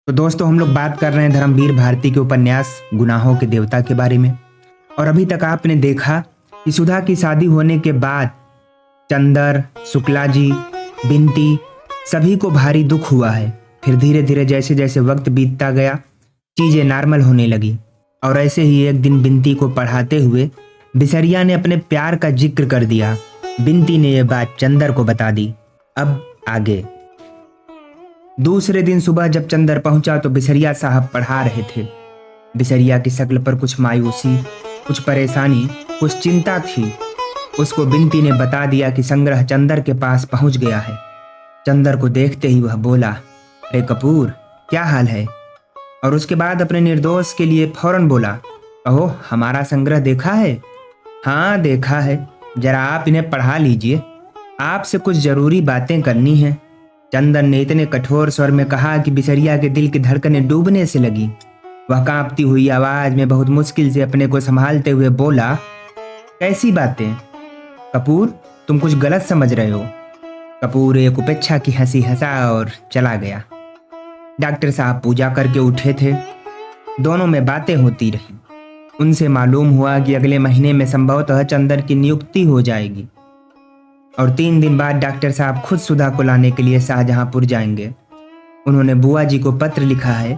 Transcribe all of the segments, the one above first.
तो दोस्तों हम लोग बात कर रहे हैं धर्मवीर भारती के उपन्यास गुनाहों के देवता के बारे में। और अभी तक आपने देखा कि सुधा की शादी होने के बाद चंदर, शुक्ला जी, बिंती सभी को भारी दुख हुआ है। फिर धीरे धीरे जैसे जैसे वक्त बीतता गया चीजें नॉर्मल होने लगी। और ऐसे ही एक दिन बिंती को पढ़ाते हुए बिसरिया ने अपने प्यार का जिक्र कर दिया। बिंती ने यह बात चंदर को बता दी। अब आगे। दूसरे दिन सुबह जब चंदर पहुंचा तो बिसरिया साहब पढ़ा रहे थे। बिसरिया की शक्ल पर कुछ मायूसी, कुछ परेशानी, कुछ चिंता थी। उसको बिंती ने बता दिया कि संग्रह चंदर के पास पहुंच गया है। चंदर को देखते ही वह बोला, अरे कपूर, क्या हाल है? और उसके बाद अपने निर्दोष के लिए फौरन बोला, अहो हमारा संग्रह देखा है? हाँ देखा है, जरा आप इन्हें पढ़ा लीजिए, आपसे कुछ जरूरी बातें करनी हैं। चंदन ने इतने कठोर स्वर में कहा कि बिसरिया के दिल की धड़कनें डूबने से लगी। वह कांपती हुई आवाज में बहुत मुश्किल से अपने को संभालते हुए बोला, कैसी बातें? कपूर, तुम कुछ गलत समझ रहे हो। कपूर एक उपेक्षा की हंसी हंसा और चला गया। डॉक्टर साहब पूजा करके उठे थे। दोनों में बातें होती रही। उनसे मालूम हुआ कि अगले महीने में संभवतः चंदन की नियुक्ति हो जाएगी और 3 दिन बाद डॉक्टर साहब खुद सुधा को लाने के लिए शाहजहांपुर जाएंगे। उन्होंने बुआ जी को पत्र लिखा है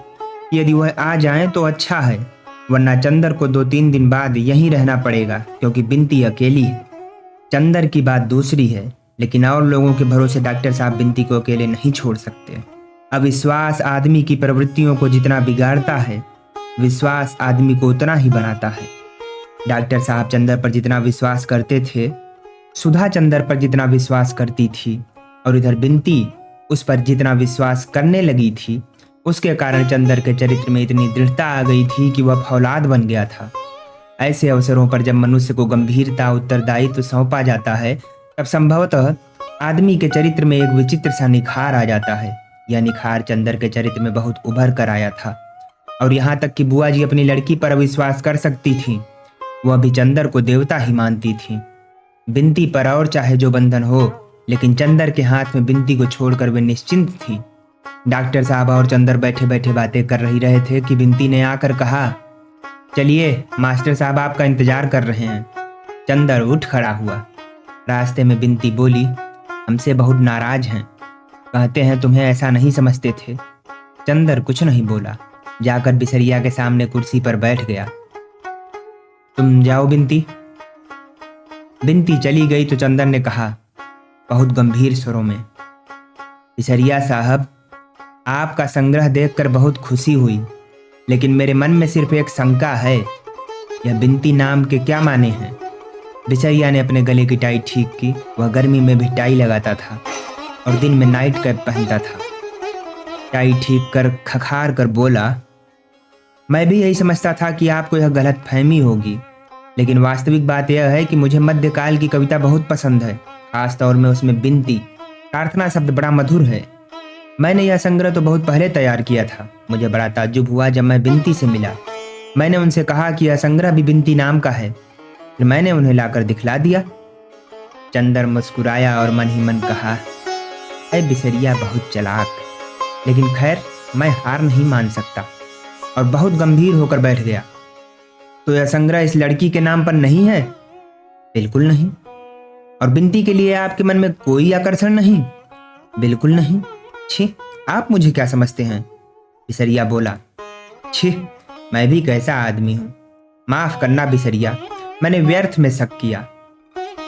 कि यदि वह आ जाएं तो अच्छा है, वरना चंदर को 2-3 दिन बाद यहीं रहना पड़ेगा क्योंकि बिंती अकेली है। चंदर की बात दूसरी है, लेकिन और लोगों के भरोसे डॉक्टर साहब बिंती को अकेले नहीं छोड़ सकते। अविश्वास आदमी की प्रवृत्तियों को जितना बिगाड़ता है, विश्वास आदमी को उतना ही बनाता है। डॉक्टर साहब चंदर पर जितना विश्वास करते थे, सुधा चंदर पर जितना विश्वास करती थी, और इधर बिंती उस पर जितना विश्वास करने लगी थी, उसके कारण चंदर के चरित्र में इतनी दृढ़ता आ गई थी कि वह फौलाद बन गया था। ऐसे अवसरों पर जब मनुष्य को गंभीरता, उत्तरदायित्व सौंपा जाता है, तब संभवतः आदमी के चरित्र में एक विचित्र सा निखार आ जाता है। यह निखार चंदर के चरित्र में बहुत उभर कर आया था। और यहाँ तक कि बुआ जी अपनी लड़की पर अविश्वास कर सकती थी, वह भी चंदर को देवता ही मानती थी। बिंती पर और चाहे जो बंधन हो, लेकिन चंदर के हाथ में बिंती को छोड़कर वे निश्चिंत थी। डॉक्टर साहब और चंदर बैठे बैठे बातें कर ही रहे थे कि बिंती ने आकर कहा, चलिए मास्टर साहब आपका इंतजार कर रहे हैं। चंदर उठ खड़ा हुआ। रास्ते में बिंती बोली, हमसे बहुत नाराज हैं, कहते हैं तुम्हें ऐसा नहीं समझते थे। चंदर कुछ नहीं बोला, जाकर बिसरिया के सामने कुर्सी पर बैठ गया। तुम जाओ बिंती। बिंती चली गई तो चंदर ने कहा बहुत गंभीर स्वरों में, बिसरिया साहब, आपका संग्रह देखकर बहुत खुशी हुई, लेकिन मेरे मन में सिर्फ एक शंका है, यह बिंती नाम के क्या माने हैं? बिसरिया ने अपने गले की टाई ठीक की। वह गर्मी में भी टाई लगाता था और दिन में नाइट कैप पहनता था। टाई ठीक कर खखार कर बोला, मैं भी यही समझता था कि आपको यह गलत फहमी होगी, लेकिन वास्तविक बात यह है कि मुझे मध्यकाल की कविता बहुत पसंद है, खास तौर में उसमें बिंती, प्रार्थना शब्द बड़ा मधुर है। मैंने यह संग्रह तो बहुत पहले तैयार किया था। मुझे बड़ा ताज्जुब हुआ जब मैं बिंती से मिला। मैंने उनसे कहा कि यह संग्रह भी बिंती नाम का है, फिर मैंने उन्हें लाकर दिखला दिया। चंदर मुस्कुराया और मन ही मन कहा, ऐ बिसरिया बहुत चालाक, लेकिन खैर मैं हार नहीं मान सकता, और बहुत गंभीर होकर बैठ गया। तो यह संग्रह इस लड़की के नाम पर नहीं है? बिल्कुल नहीं। और बिंती के लिए आपके मन में कोई आकर्षण नहीं? बिल्कुल नहीं। छी, आप मुझे क्या समझते हैं? बिसरिया बोला, छी, मैं भी कैसा आदमी हूं, माफ करना बिसरिया, मैंने व्यर्थ में शक किया।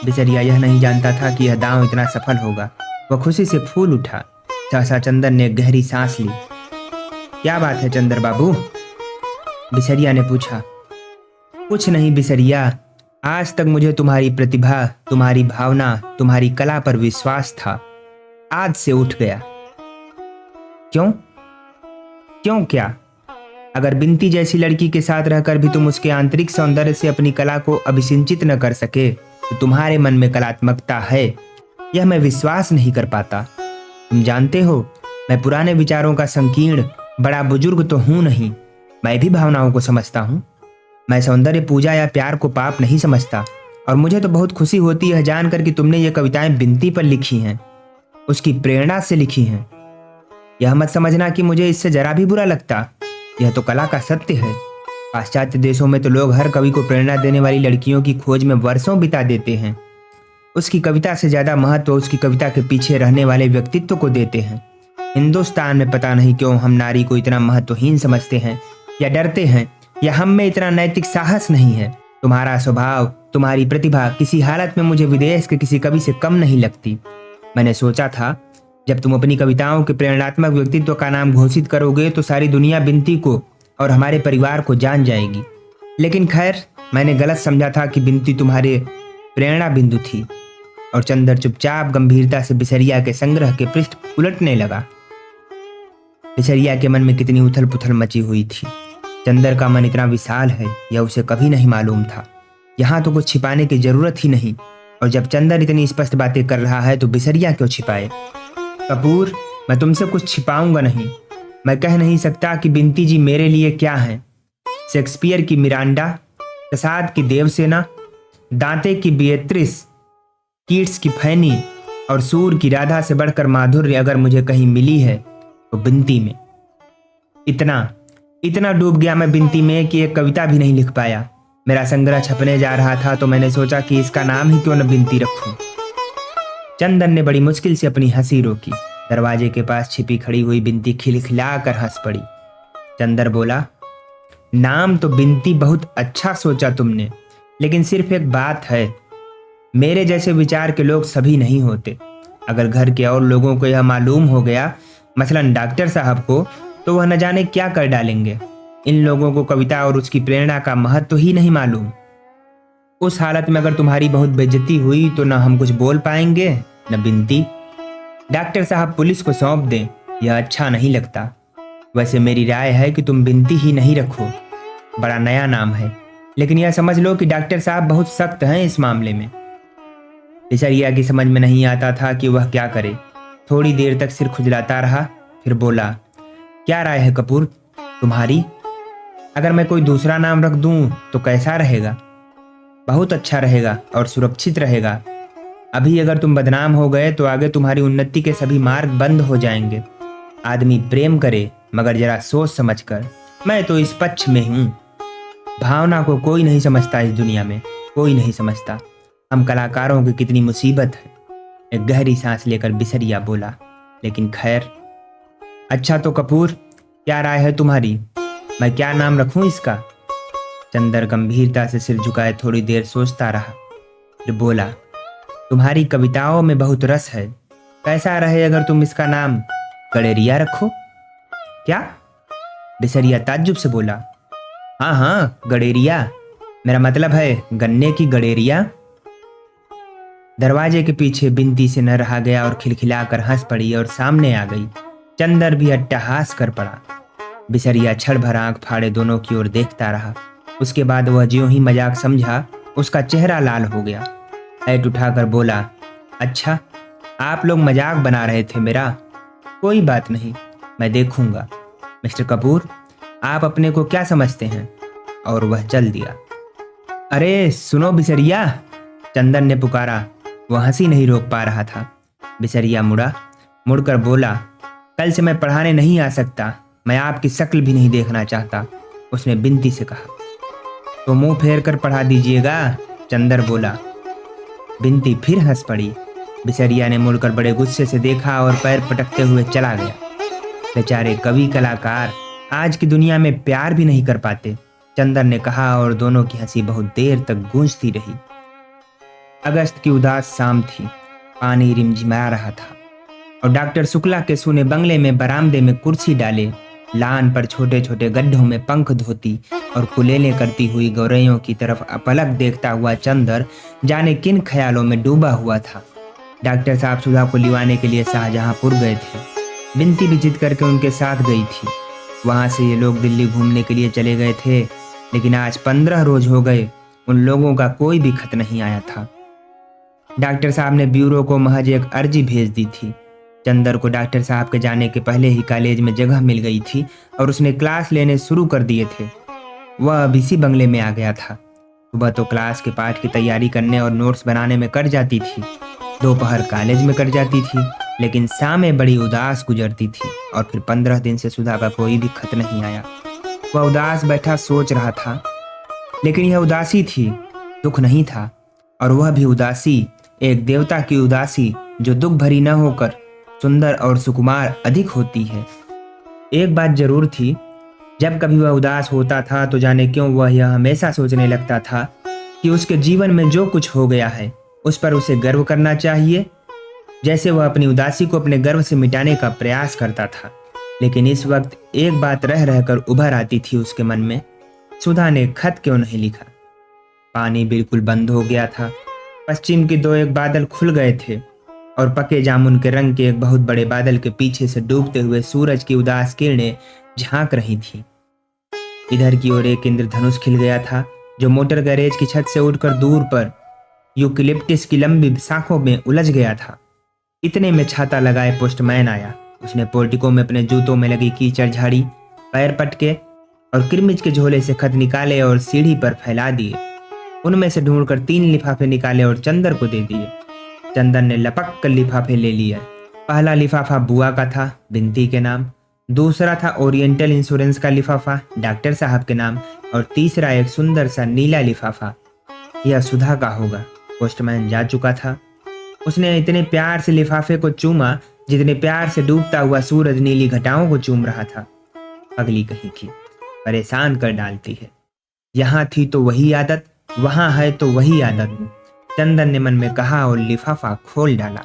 बिसरिया यह नहीं जानता था कि यह दांव इतना सफल होगा। वह खुशी से फूल उठा। सहसा चंदन ने गहरी सांस ली। क्या बात है चंदर बाबू? बिसरिया ने पूछा। कुछ नहीं बिसरिया, आज तक मुझे तुम्हारी प्रतिभा, तुम्हारी भावना, तुम्हारी कला पर विश्वास था, आज से उठ गया। क्यों? क्यों क्या? अगर बिंती जैसी लड़की के साथ रहकर भी तुम उसके आंतरिक सौंदर्य से अपनी कला को अभिसिंचित न कर सके, तो तुम्हारे मन में कलात्मकता है, यह मैं विश्वास नहीं कर पाता। तुम जानते हो, मैं पुराने विचारों का संकीर्ण बड़ा बुजुर्ग तो हूं नहीं, मैं भी भावनाओं को समझता हूं। मैं सौंदर्य पूजा या प्यार को पाप नहीं समझता, और मुझे तो बहुत खुशी होती है जानकर कि तुमने ये कविताएं बिंती पर लिखी हैं, उसकी प्रेरणा से लिखी हैं। यह मत समझना कि मुझे इससे जरा भी बुरा लगता, यह तो कला का सत्य है। पाश्चात्य देशों में तो लोग हर कवि को प्रेरणा देने वाली लड़कियों की खोज में वर्षों बिता देते हैं। उसकी कविता से ज्यादा महत्व उसकी कविता के पीछे रहने वाले व्यक्तित्व को देते हैं। हिंदुस्तान में पता नहीं क्यों हम नारी को इतना महत्वहीन समझते हैं, या डरते हैं, या हम में इतना नैतिक साहस नहीं है। तुम्हारा स्वभाव, तुम्हारी प्रतिभा किसी हालत में मुझे विदेश के किसी कवि से कम नहीं लगती। मैंने सोचा था जब तुम अपनी कविताओं के प्रेरणात्मक व्यक्तित्व का नाम घोषित करोगे तो सारी दुनिया बिनती को और हमारे परिवार को जान जाएगी। लेकिन खैर, मैंने गलत समझा था कि बिनती तुम्हारे प्रेरणा बिंदु थी। और चंदर चुपचाप गंभीरता से बिसरिया के संग्रह के पृष्ठ उलटने लगा। बिसरिया के मन में कितनी उथल पुथल मची हुई थी। चंदर का मन इतना विशाल है, यह उसे कभी नहीं मालूम था। यहाँ तो कुछ छिपाने की जरूरत ही नहीं, और जब चंदर इतनी स्पष्ट बातें कर रहा है तो बिसरिया क्यों छिपाए। कपूर, मैं तुमसे कुछ छिपाऊंगा नहीं। मैं कह नहीं सकता कि बिनती जी मेरे लिए क्या है। शेक्सपियर की मिरांडा, कसाद की देवसेना, दांते की बिएत्रिस, कीट्स की फैनी और सूर की राधा से बढ़कर माधुर्य अगर मुझे कहीं मिली है तो बिनती में। इतना डूब गया मैं बिनती में कि एक कविता भी नहीं लिख पाया। मेरा संग्रह छपने जा रहा था तो मैंने सोचा कि इसका नाम ही क्यों न बिनती रखूं। चंदन ने बड़ी मुश्किल से अपनी हंसी रोकी। दरवाजे के पास छिपी खड़ी हुई बिनती खिलखिला कर हंस पड़ी। चंदर बोला, नाम तो बिनती बहुत अच्छा सोचा तुमने, लेकिन सिर्फ एक बात है, मेरे जैसे विचार के लोग सभी नहीं होते। अगर घर के और लोगों को यह मालूम हो गया, मसलन डॉक्टर साहब को, तो वह न जाने क्या कर डालेंगे। इन लोगों को कविता और उसकी प्रेरणा का महत्व ही नहीं मालूम। उस हालत में अगर तुम्हारी बहुत बेइज्जती हुई तो न हम कुछ बोल पाएंगे न बिनती। डॉक्टर साहब पुलिस को सौंप दें, यह अच्छा नहीं लगता। वैसे मेरी राय है कि तुम बिनती ही नहीं रखो, बड़ा नया नाम है, लेकिन यह समझ लो कि डॉक्टर साहब बहुत सख्त हैं इस मामले में। बिसरिया की समझ में नहीं आता था कि वह क्या करे। थोड़ी देर तक सिर खुजलाता रहा, फिर बोला, क्या राय है कपूर तुम्हारी? अगर मैं कोई दूसरा नाम रख दूं तो कैसा रहेगा? बहुत अच्छा रहेगा और सुरक्षित रहेगा। अभी अगर तुम बदनाम हो गए तो आगे तुम्हारी उन्नति के सभी मार्ग बंद हो जाएंगे। आदमी प्रेम करे मगर जरा सोच समझकर। मैं तो इस पक्ष में हूं। भावना को कोई नहीं समझता इस दुनिया में, कोई नहीं समझता। हम कलाकारों की कितनी मुसीबत है। एक गहरी सांस लेकर बिसरिया बोला, लेकिन खैर। अच्छा तो कपूर, क्या राय है तुम्हारी? मैं क्या नाम रखूं इसका? चंदर गंभीरता से सिर झुकाए थोड़ी देर सोचता रहा, फिर बोला, तुम्हारी कविताओं में बहुत रस है। कैसा रहे अगर तुम इसका नाम गडेरिया रखो? क्या? बिसरिया ताज्जुब से बोला। हाँ, गडेरिया। मेरा मतलब है गन्ने की गडेरिया। दरवाजे के पीछे बिनती से न रहा गया और खिलखिलाकर हंस पड़ी और सामने आ गई। चंदर भी अट्टहास कर पड़ा। बिसरिया छड़ भर आंख फाड़े दोनों की ओर देखता रहा। उसके बाद वह ज्यों ही मजाक समझा, उसका चेहरा लाल हो गया। ऐट उठाकर बोला, अच्छा, आप लोग मजाक बना रहे थे मेरा? कोई बात नहीं, मैं देखूंगा। मिस्टर कपूर, आप अपने को क्या समझते हैं? और वह चल दिया। अरे सुनो बिसरिया, चंदन ने पुकारा। वह हंसी नहीं रोक पा रहा था। बिसरिया मुड़कर बोला, कल से मैं पढ़ाने नहीं आ सकता। मैं आपकी शक्ल भी नहीं देखना चाहता। उसने बिनती से कहा। तो मुंह फेर कर पढ़ा दीजिएगा, चंदर बोला। बिनती फिर हंस पड़ी। बिसरिया ने मुड़कर बड़े गुस्से से देखा और पैर पटकते हुए चला गया। बेचारे कवि कलाकार आज की दुनिया में प्यार भी नहीं कर पाते, चंदर ने कहा, और दोनों की हंसी बहुत देर तक गूंजती रही। अगस्त की उदास शाम थी। पानी रिमझिमा रहा था और डॉक्टर शुक्ला के सूने बंगले में बरामदे में कुर्सी डाले, लान पर छोटे छोटे गड्ढों में पंख धोती और कुलेलें करती हुई गौरैयों की तरफ अपलक देखता हुआ चंदर जाने किन ख्यालों में डूबा हुआ था। डॉक्टर साहब सुधा को लिवाने के लिए शाहजहांपुर गए थे। बिनती भी जिद करके उनके साथ गई थी। वहां से ये लोग दिल्ली घूमने के लिए चले गए थे, लेकिन आज 15 रोज हो गए, उन लोगों का कोई भी खत नहीं आया था। डॉक्टर साहब ने ब्यूरो को महज एक अर्जी भेज दी थी। चंदर को डॉक्टर साहब के जाने के पहले ही कॉलेज में जगह मिल गई थी और उसने क्लास लेने शुरू कर दिए थे। वह अब इसी बंगले में आ गया था। सुबह तो क्लास के पाठ की तैयारी करने और नोट्स बनाने में कट जाती थी, दोपहर कॉलेज में कट जाती थी लेकिन शामें बड़ी उदास गुजरती थी और फिर 15 दिन से सुधा का कोई भी खत नहीं आया। वह उदास बैठा सोच रहा था, लेकिन यह उदासी थी, दुख नहीं था। और वह भी उदासी एक देवता की उदासी जो दुख भरी न होकर सुंदर और सुकुमार अधिक होती है। एक बात जरूर थी, जब कभी वह उदास होता था तो जाने क्यों वह यह हमेशा सोचने लगता था कि उसके जीवन में जो कुछ हो गया है उस पर उसे गर्व करना चाहिए, जैसे वह अपनी उदासी को अपने गर्व से मिटाने का प्रयास करता था। लेकिन इस वक्त एक बात रह रहकर उभर आती थी उसके मन में, सुधा ने खत क्यों नहीं लिखा। पानी बिल्कुल बंद हो गया था। पश्चिम के दो एक बादल खुल गए थे और पके जामुन के रंग के एक बहुत बड़े बादल के पीछे से डूबते हुए सूरज की उदास किरणें झांक रही थी। इधर की ओर एक इंद्रधनुष खिल गया था जो मोटर गैरेज की छत से उड़कर दूर पर यूकलिप्टिस की लंबी शाखों में उलझ गया था। इतने में छाता लगाए पोस्टमैन आया। उसने पोर्टिको में अपने जूतों में लगी कीचड़ झाड़ी, पैर पटके और किरमिच के झोले से खत निकाले और सीढ़ी पर फैला दिए। उनमें से ढूंढकर 3 लिफाफे निकाले और चंदर को दे दिए। चंदन ने लपक कर लिफाफे ले लिया। पहला लिफाफा बुआ का था, बिनती के नाम। दूसरा था ओरिएंटल इंश्योरेंस का लिफाफा, डॉक्टर साहब के नाम। और तीसरा एक सुंदर सा नीला लिफाफा, यह सुधा का होगा। पोस्टमैन जा चुका था। उसने इतने प्यार से लिफाफे को चूमा जितने प्यार से डूबता हुआ सूरज नीली घटाओं को चूम रहा था। अगली कहीं की परेशान कर डालती है। यहाँ थी तो वही आदत, वहां है तो वही आदत, चंदन ने मन में कहा और लिफाफा खोल डाला।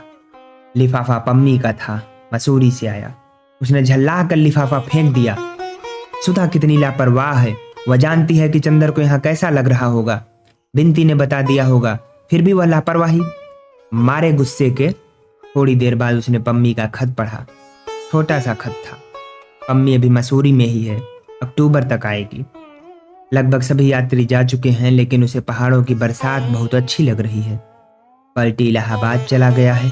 लिफाफा पम्मी का था, मसूरी से आया। उसने झल्ला कर लिफाफा फेंक दिया। सुधा कितनी लापरवाह है, वह जानती है कि चंदर को यहाँ कैसा लग रहा होगा। बिनती ने बता दिया होगा, फिर भी वह लापरवाही। मारे गुस्से के थोड़ी देर बाद उसने पम्मी का खत पढ़ा। छोटा सा खत था। पम्मी अभी मसूरी में ही है, अक्टूबर तक आएगी। लगभग सभी यात्री जा चुके हैं, लेकिन उसे पहाड़ों की बरसात बहुत अच्छी लग रही है। पलटी इलाहाबाद चला गया है।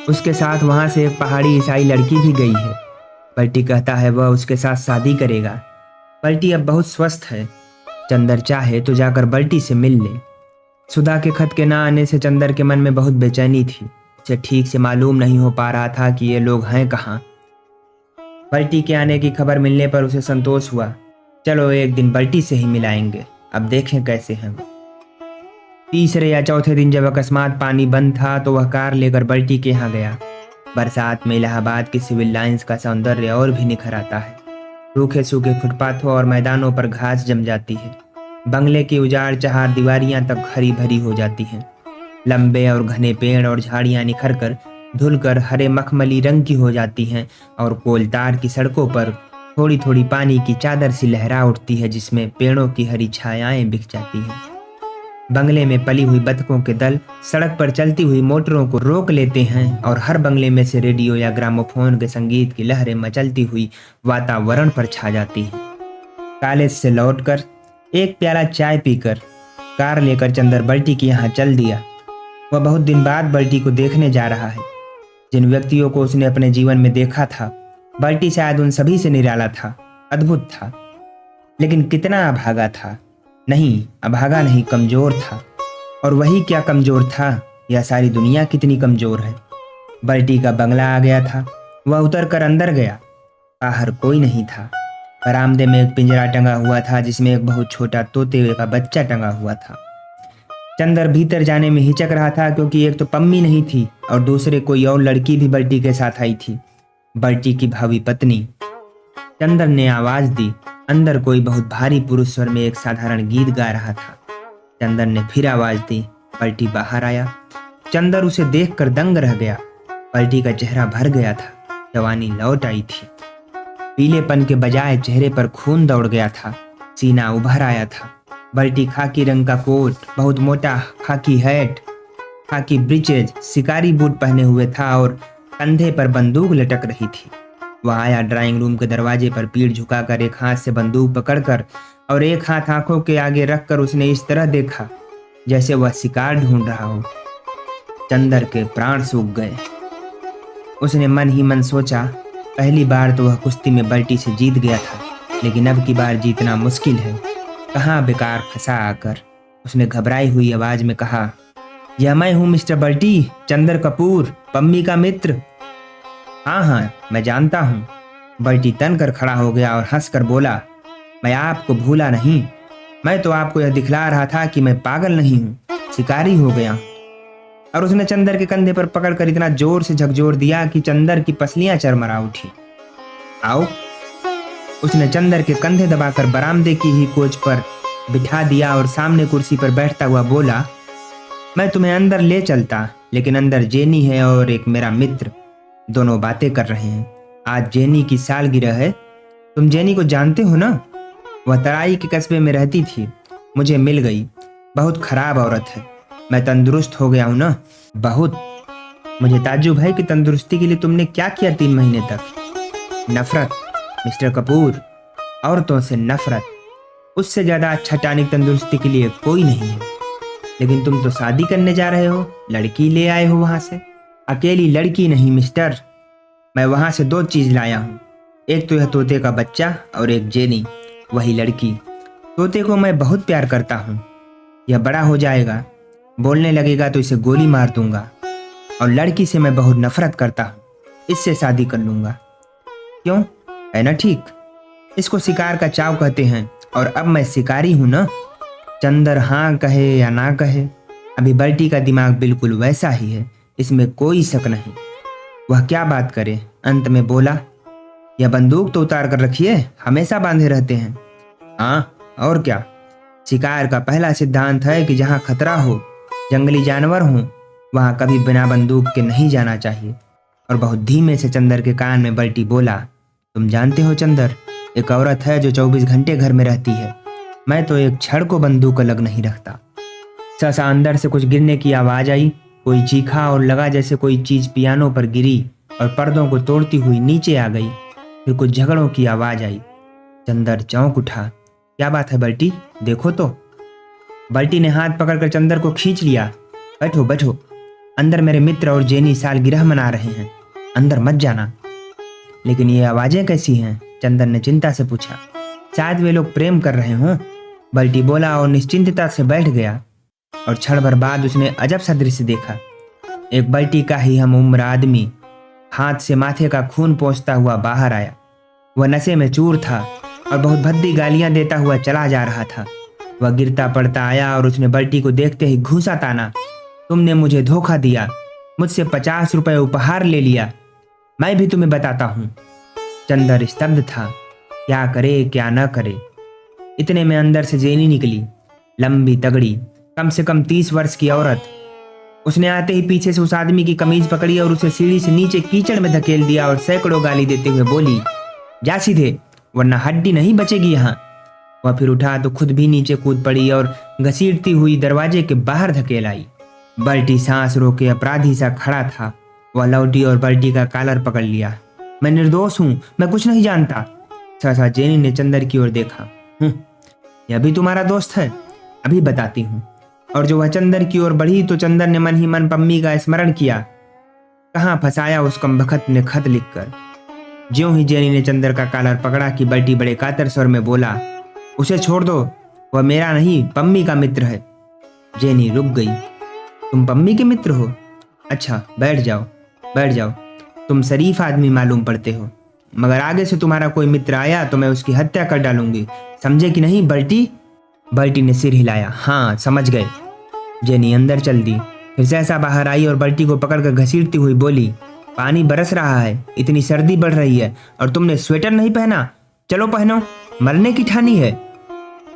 उसके साथ वहां से एक पहाड़ी ईसाई लड़की भी गई है। पलटी कहता है वह उसके साथ शादी करेगा। पलटी अब बहुत स्वस्थ है। चंदर चाहे तो जाकर बल्टी से मिल ले। सुधा के खत के ना आने से चंदर के मन में बहुत बेचैनी थी। उसे ठीक से मालूम नहीं हो पा रहा था कि ये लोग हैं कहाँ। बल्टी के आने की खबर मिलने पर उसे संतोष हुआ। चलो एक दिन बल्टी से ही मिलाएंगे, अब देखें कैसे हैं। तीसरे या चौथे दिन जब अकस्मात पानी बंद था तो वह कार लेकर बल्टी के यहाँ गया। बरसात में इलाहाबाद की सिविल लाइंस का सौंदर्य और भी निखर आता है। रूखे सूखे फुटपाथों और मैदानों पर घास जम जाती है। बंगले की उजाड़ चहार दीवारियां तक हरी भरी हो जाती हैं। लंबे और घने पेड़ और झाड़ियां निखर कर धुलकर हरे मखमली रंग की हो जाती हैं और कोलतार की सड़कों पर थोड़ी थोड़ी पानी की चादर सी लहरा उठती है, जिसमें पेड़ों की हरी छायाएं बिख जाती हैं। बंगले में पली हुई बतखों के दल सड़क पर चलती हुई मोटरों को रोक लेते हैं और हर बंगले में से रेडियो या ग्रामोफोन के संगीत की लहरें मचलती हुई वातावरण पर छा जाती हैं। कॉलेज से लौटकर एक प्याला चाय पीकर कार लेकर चंदर बल्टी के यहाँ चल दिया। वह बहुत दिन बाद बल्टी को देखने जा रहा है। जिन व्यक्तियों को उसने अपने जीवन में देखा था, बल्टी शायद उन सभी से निराला था, अद्भुत था। लेकिन कितना अभागा था। नहीं, अभागा नहीं, कमजोर था। और वही क्या कमजोर था, यह सारी दुनिया कितनी कमजोर है। बल्टी का बंगला आ गया था। वह उतर कर अंदर गया। बाहर कोई नहीं था। बरामदे में एक पिंजरा टंगा हुआ था जिसमें एक बहुत छोटा तोते का बच्चा टंगा हुआ था। चंदर भीतर जाने में हिचक रहा था, क्योंकि एक तो पम्मी नहीं थी और दूसरे कोई और लड़की भी बल्टी के साथ आई थी, बल्टी की भावी पत्नी। चंदर ने आवाज दी। अंदर कोई बहुत भारी पुरुष स्वर में एक साधारण गीत गा रहा था। चंदर ने फिर आवाज दी। बल्टी बाहर आया। चंदर उसे देखकर दंग रह गया। बल्टी का चेहरा भर गया था। जवानी लौट आई थी। पीलेपन के बजाय चेहरे पर खून दौड़ गया था। सीना उभर आया था। बल्टी खाकी रंग का कोट, बहुत मोटा खाकी हैट, खाकी ब्रीचेज, शिकारी बूट पहने हुए था और कंधे पर बंदूक लटक रही थी। वह आया ड्राइंग रूम के दरवाजे पर पीठ झुकाकर एक हाथ से बंदूक पकड़कर और एक हाथ आंखों के आगे रखकर उसने इस तरह देखा जैसे वह शिकार ढूंढ रहा हो। चंदर के प्राण सूख गए। उसने मन ही मन सोचा, पहली बार तो वह कुश्ती में बल्टी से जीत गया था, लेकिन अब की बार जीतना मुश्किल है। कहाँ बेकार फंसा आकर। उसने घबराई हुई आवाज में कहा, यह मैं हूँ मिस्टर बल्टी, चंदर कपूर, पम्मी का मित्र। हाँ हाँ, मैं जानता हूँ। बल्टी तन कर खड़ा हो गया और हंसकर बोला, मैं आपको भूला नहीं। मैं तो आपको यह दिखला रहा था कि मैं पागल नहीं हूँ, शिकारी हो गया। और उसने चंदर के कंधे पर पकड़कर इतना जोर से झकझोर दिया कि चंदर की पसलियां चरमरा उठी। आओ। उसने चंदर के कंधे दबाकर बरामदे की ही कोच पर बिठा दिया और सामने कुर्सी पर बैठता हुआ बोला, मैं तुम्हें अंदर ले चलता, लेकिन अंदर जेनी है और एक मेरा मित्र, दोनों बातें कर रहे हैं। आज जेनी की सालगिरह है। तुम जेनी को जानते हो ना? वह तराई के कस्बे में रहती थी, मुझे मिल गई। बहुत खराब औरत है। मैं तंदुरुस्त हो गया हूं ना, बहुत। मुझे ताज्जुब है कि तंदुरुस्ती के लिए तुमने क्या किया 3 महीने तक। नफरत मिस्टर कपूर, औरतों से नफरत। उससे ज्यादा अच्छा टॉनिक तंदुरुस्ती के लिए कोई नहीं है। लेकिन तुम तो शादी करने जा रहे हो, लड़की ले आए हो वहां से। अकेली लड़की नहीं मिस्टर, मैं वहां से 2 चीज लाया हूँ। एक तो यह तोते का बच्चा और एक जेनी, वही लड़की। तोते को मैं बहुत प्यार करता हूँ। यह बड़ा हो जाएगा, बोलने लगेगा तो इसे गोली मार दूंगा। और लड़की से मैं बहुत नफरत करता हूँ, इससे शादी कर लूंगा। क्यों, है ना ठीक? इसको शिकार का चाव कहते हैं और अब मैं शिकारी हूं ना। चंदर हाँ कहे या ना कहे, अभी बल्टी का दिमाग बिल्कुल वैसा ही है, इसमें कोई शक नहीं। वह क्या बात करे, अंत में बोला, यह बंदूक तो उतार कर रखिए, हमेशा बांधे रहते हैं। हाँ और क्या, शिकार का पहला सिद्धांत है कि जहाँ खतरा हो, जंगली जानवर हो, वहां कभी बिना बंदूक के नहीं जाना चाहिए। और बहुत धीमे से चंदर के कान में बल्टी बोला, तुम जानते हो चंदर, एक औरत है जो 24 घंटे घर में रहती है। मैं तो एक क्षण को बंदूक अलग नहीं रखता। सहसा अंदर से कुछ गिरने की आवाज आई। कोई चीखा और लगा जैसे कोई चीज पियानो पर गिरी और पर्दों को तोड़ती हुई नीचे आ गई। फिर कुछ झगड़ों की आवाज आई। चंदर चौंक उठा। क्या बात है बल्टी, देखो तो। बल्टी ने हाथ पकड़कर चंदर को खींच लिया। बैठो बैठो, अंदर मेरे मित्र और जेनी सालगिरह मना रहे हैं, अंदर मत जाना। लेकिन ये आवाजें कैसी हैं? चंदर ने चिंता से पूछा। शायद वे लोग प्रेम कर रहे हों, बल्टी बोला और निश्चिंतता से बैठ गया। और क्षण भर बाद उसने अजब सा दृश्य देखा। एक बल्टी का ही हम उम्र आदमी हाथ से माथे का खून पोंछता हुआ बाहर आया। वह नशे में चूर था और बहुत भद्दी गालियां देता हुआ चला जा रहा था। वह गिरता पड़ता आया और उसने बल्टी को देखते ही घूंसा ताना, तुमने मुझे धोखा दिया, मुझसे 50 रुपए उपहार ले लिया, मैं भी तुम्हें बताता हूँ। चंदर स्तब्ध था, क्या करे क्या न करे। इतने में अंदर से जेनी निकली, लंबी तगड़ी, कम से कम 30 वर्ष की औरत। उसने आते ही पीछे से उस आदमी की कमीज पकड़ी और उसे सीढ़ी से नीचे कीचड़ में धकेल दिया और सैकड़ों गाली देते हुए बोली, जा सीधे, वरना हड्डी नहीं बचेगी यहाँ। वह फिर उठा तो खुद भी नीचे कूद पड़ी और घसीटती हुई दरवाजे के बाहर धकेल आई। बल्टी सांस रोके अपराधी सा खड़ा था। वह लौटी और बल्टी का कॉलर पकड़ लिया। मैं निर्दोष हूं, मैं कुछ नहीं जानता। सहसा जेनी ने चंदर की ओर देखा। यह भी तुम्हारा दोस्त है? अभी बताती हूँ। और जो वह चंदर की ओर बढ़ी तो चंदर ने मन ही मन पम्मी का स्मरण किया। कहाँ फंसाया उस कमबख्त ने खत लिखकर। ज्यों ही जेनी ने चंदर का कॉलर पकड़ा कि बल्टी बड़े कातर स्वर में बोला, उसे छोड़ दो, वह मेरा नहीं पम्मी का मित्र है। जेनी रुक गई। तुम पम्मी के मित्र हो? अच्छा, बैठ जाओ बैठ जाओ, तुम शरीफ आदमी मालूम पड़ते हो, मगर आगे से तुम्हारा कोई मित्र आया तो मैं उसकी हत्या कर डालूंगी, समझे कि नहीं बल्टी? बल्टी ने सिर हिलाया। हाँ समझ गए। जेनी अंदर चल दी। फिर सहसा बाहर आई और बल्टी को पकड़कर घसीटती हुई बोली, पानी बरस रहा है, इतनी सर्दी बढ़ रही है और तुमने स्वेटर नहीं पहना, चलो पहनो, मरने की ठानी है।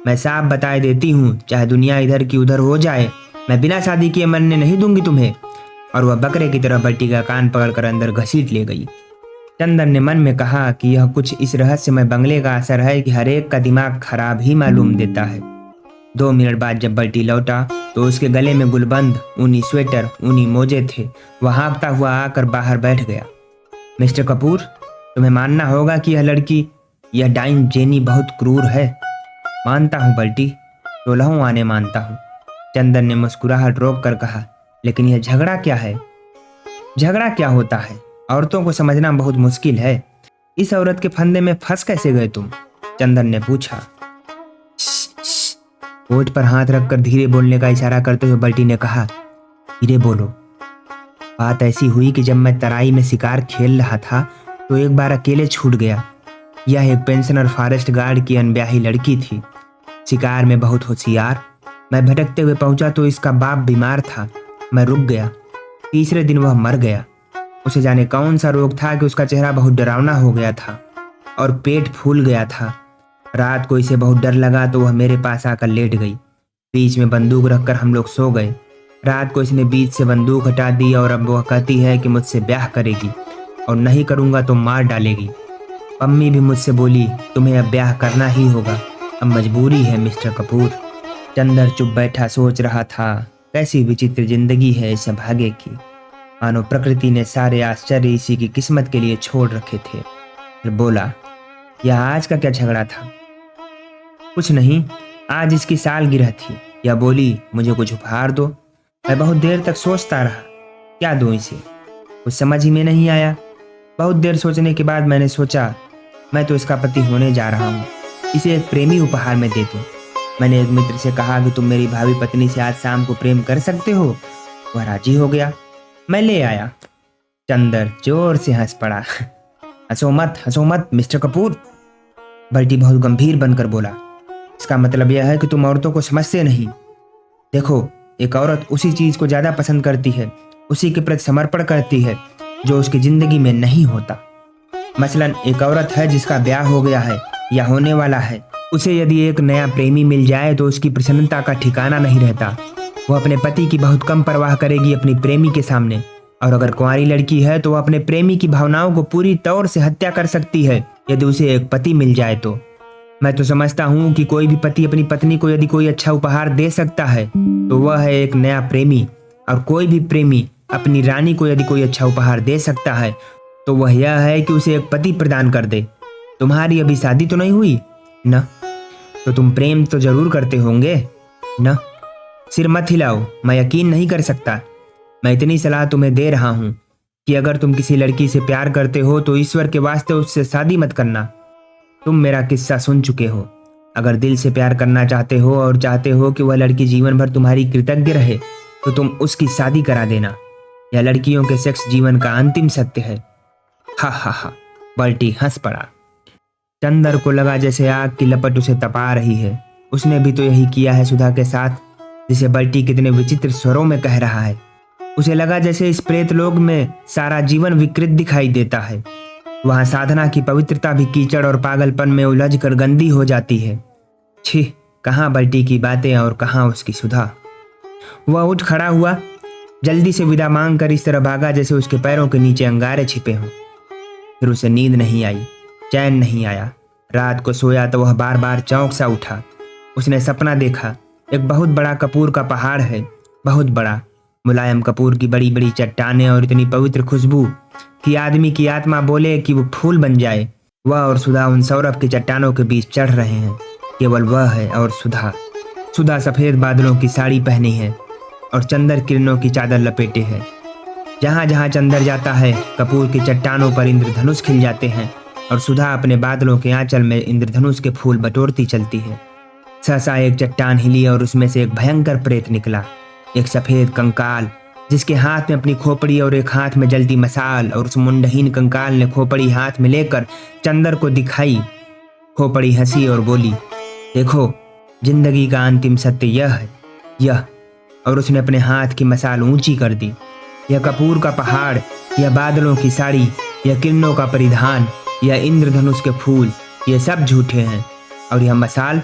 मैं साफ बताए देती हूँ, चाहे दुनिया इधर की उधर हो जाए, मैं बिना शादी किए मरने नहीं दूंगी तुम्हें। और वह बकरे की तरह बल्टी का कान पकड़कर अंदर घसीट ले गई। चंदर ने मन में कहा कि यह कुछ इस रहस्यमय बंगले का असर है कि हरेक का दिमाग खराब ही मालूम देता है। 2 मिनट बाद जब बल्टी लौटा तो उसके गले में गुलबंद, ऊनी स्वेटर, ऊनी मोजे थे। वह हाँफता हुआ आकर बाहर बैठ गया। मिस्टर कपूर, तुम्हें मानना होगा कि यह लड़की, यह डाइन जेनी बहुत क्रूर है। मानता हूँ बल्टी, 16 आने मानता हूँ। चंदर ने मुस्कुराहट रोक कर कहा, लेकिन यह झगड़ा क्या है? झगड़ा क्या होता है? औरतों को समझना बहुत मुश्किल है। इस औरत के फंदे में फंस कैसे गए तुम? चंदर ने पूछा। होठ पर हाथ रखकर धीरे बोलने का इशारा करते हुए बल्टी ने कहा, धीरे बोलो। बात ऐसी हुई कि जब मैं तराई में शिकार खेल रहा था तो एक बार अकेले छूट गया। यह एक पेंशनर फॉरेस्ट गार्ड की अनब्याही लड़की थी, शिकार में बहुत होशियार। मैं भटकते हुए पहुंचा तो इसका बाप बीमार था। मैं रुक गया। तीसरे दिन वह मर गया। उसे जाने कौन सा रोग था कि उसका चेहरा बहुत डरावना हो गया था और पेट फूल गया था। रात को इसे बहुत डर लगा तो वह मेरे पास आकर लेट गई। बीच में बंदूक रखकर हम लोग सो गए। रात को इसने बीच से बंदूक हटा दी और अब वह कहती है कि मुझसे ब्याह करेगी और नहीं करूंगा तो मार डालेगी। पम्मी भी मुझसे बोली, तुम्हें अब ब्याह करना ही होगा, अब मजबूरी है मिस्टर कपूर। चंदर चुप बैठा सोच रहा था, कैसी विचित्र जिंदगी है इस भाग्य की। मानो प्रकृति ने सारे आश्चर्य इसी की किस्मत के लिए छोड़ रखे थे। फिर बोला, यह आज का क्या झगड़ा था? कुछ नहीं, आज इसकी सालगिरह थी। यह बोली, मुझे कुछ उपहार दो। मैं बहुत देर तक सोचता रहा, क्या दूं इसे, कुछ समझ ही में नहीं आया। बहुत देर सोचने के बाद मैंने सोचा, मैं तो इसका पति होने जा रहा हूँ, इसे एक प्रेमी उपहार में दे दूं। मैंने एक मित्र से कहा कि तुम मेरी भावी पत्नी से आज शाम को प्रेम कर सकते हो। वह राजी हो गया। मैं ले आया। चंदर जोर से हंस पड़ा। हंसो मत मिस्टर कपूर। बल्टी बहुत गंभीर बनकर बोला, इसका मतलब यह है कि तुम औरतों को समझते नहीं। देखो, एक औरत उसी चीज को ज्यादा पसंद करती है, उसी के प्रति समर्पण करती है जो उसकी जिंदगी में नहीं होता। मसलन एक औरत है जिसका ब्याह हो गया है या होने वाला है, उसे यदि एक नया प्रेमी मिल जाए तो उसकी प्रसन्नता का ठिकाना नहीं रहता। वह अपने पति की बहुत कम परवाह करेगी अपनी प्रेमी के सामने। और अगर कुंवारी लड़की है तो वह अपने प्रेमी की भावनाओं को पूरी तौर से हत्या कर सकती है यदि उसे एक पति मिल जाए तो। मैं तो समझता हूँ कि कोई भी पति अपनी पत्नी को यदि कोई अच्छा उपहार दे सकता है तो वह है एक नया प्रेमी, और कोई भी प्रेमी अपनी रानी को यदि कोई अच्छा उपहार दे सकता है तो वह यह है कि उसे एक पति प्रदान कर दे। तुम्हारी अभी शादी तो नहीं हुई न, तो तुम प्रेम तो जरूर करते होंगे न? सिर मत हिलाओ, मैं यकीन नहीं कर सकता। मैं इतनी सलाह तुम्हें दे रहा हूँ कि अगर तुम किसी लड़की से प्यार करते हो तो ईश्वर के वास्ते उससे शादी मत करना। तुम मेरा किस्सा सुन चुके हो। अगर दिल से प्यार करना चाहते हो और चाहते हो कि वह लड़की जीवन भर तुम्हारी कृतज्ञ रहे तो तुम उसकी शादी करा देना। यह लड़कियों के सेक्स जीवन का अंतिम सत्य है। हा हा हा, बल्टी हंस पड़ा। चंदर को लगा जैसे आग की लपट उसे तपा रही है। उसने भी तो यही किया है सुधा के साथ, जिसे बल्टी कितने विचित्र स्वरों में कह रहा है। उसे लगा जैसे इस प्रेतलोक में सारा जीवन विकृत दिखाई देता है। वहां साधना की पवित्रता भी कीचड़ और पागलपन में उलझ कर गंदी हो जाती है। छी, कहाँ बल्टी की बातें और कहाँ उसकी सुधा। वह उठ खड़ा हुआ, जल्दी से विदा मांग कर इस तरह भागा जैसे उसके पैरों के नीचे अंगारे छिपे हों। फिर उसे नींद नहीं आई, चैन नहीं आया। रात को सोया तो वह बार बार चौंक सा उठा। उसने सपना देखा, एक बहुत बड़ा कपूर का पहाड़ है, बहुत बड़ा, मुलायम कपूर की बड़ी बड़ी चट्टानें और इतनी पवित्र खुशबू कि आदमी की आत्मा बोले कि वो फूल बन जाए। वह और सुधा उन सौरभ की चट्टानों के बीच चढ़ रहे हैं। केवल वह है और सुधा। सुधा सफेद बादलों की साड़ी पहनी है और चंदर किरणों की चादर लपेटे है। जहां जहां चंदर जाता है कपूर की चट्टानों पर इंद्रधनुष खिल जाते हैं और सुधा अपने बादलों के आंचल में इंद्रधनुष के फूल बटोरती चलती है। सहसा एक चट्टान हिली और उसमें से एक भयंकर प्रेत निकला, एक सफेद कंकाल जिसके हाथ में अपनी खोपड़ी और एक हाथ में जलती मसाल। और उस मुंडहीन कंकाल ने खोपड़ी हाथ में लेकर चंदर को दिखाई। खोपड़ी हंसी और बोली, देखो, जिंदगी का अंतिम सत्य यह है, यह। और उसने अपने हाथ की मसाल ऊंची कर दी। यह कपूर का पहाड़, यह बादलों की साड़ी, यह किरणों का परिधान, यह इंद्रधनुष के फूल, ये सब झूठे हैं। और यह मसाल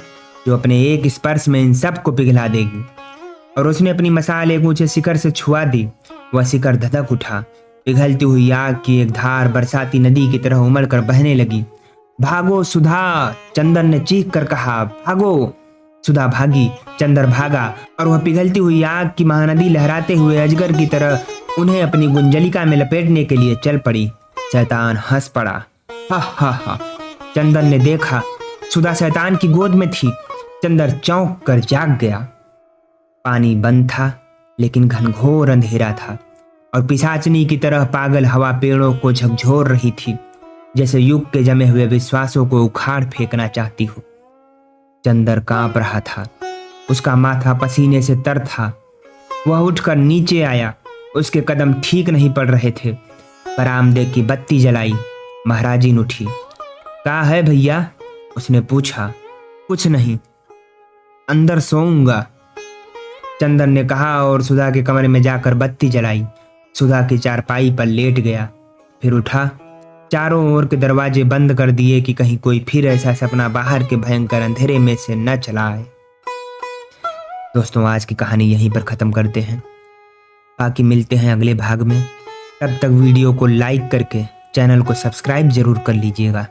जो अपने एक स्पर्श में इन सब को पिघला देगी। और उसने अपनी मसाल एक ऊंचे शिखर से छुआ दी। वह शिखर धधक उठा। पिघलती हुई आग की एक धार बरसाती नदी की तरह उमड़ कर बहने लगी। भागो सुधा, चंदन ने चीख कर कहा, भागो। सुधा भागी, चंदर भागा और वह पिघलती हुई आग की महानदी लहराते हुए अजगर की तरह उन्हें अपनी गुंजलिका में लपेटने के लिए चल पड़ी। शैतान हंस पड़ा। हा हा हा। चंदन ने देखा सुधा शैतान की गोद में थी। चंदर चौंक कर जाग गया। पानी बंद था लेकिन घनघोर अंधेरा था और पिशाचनी की तरह पागल हवा पेड़ों को झकझोर रही थी, जैसे युग के जमे हुए विश्वासों को उखाड़ फेंकना चाहती हो। चंदर कांप रहा था, उसका माथा पसीने से तर था। वह उठकर नीचे आया। उसके कदम ठीक नहीं पड़ रहे थे। बरामदे की बत्ती जलाई। महाराजिन उठी। क्या है भैया? उसने पूछा। कुछ नहीं, अंदर सोऊंगा, चंदन ने कहा और सुधा के कमरे में जाकर बत्ती जलाई। सुधा की चारपाई पर लेट गया, फिर उठा। चारों ओर के दरवाजे बंद कर दिए कि कहीं कोई फिर ऐसा सपना बाहर के भयंकर अंधेरे में से न चला आए। दोस्तों, आज की कहानी यहीं पर ख़त्म करते हैं। बाकी मिलते हैं अगले भाग में। तब तक वीडियो को लाइक करके चैनल को सब्सक्राइब जरूर कर लीजिएगा।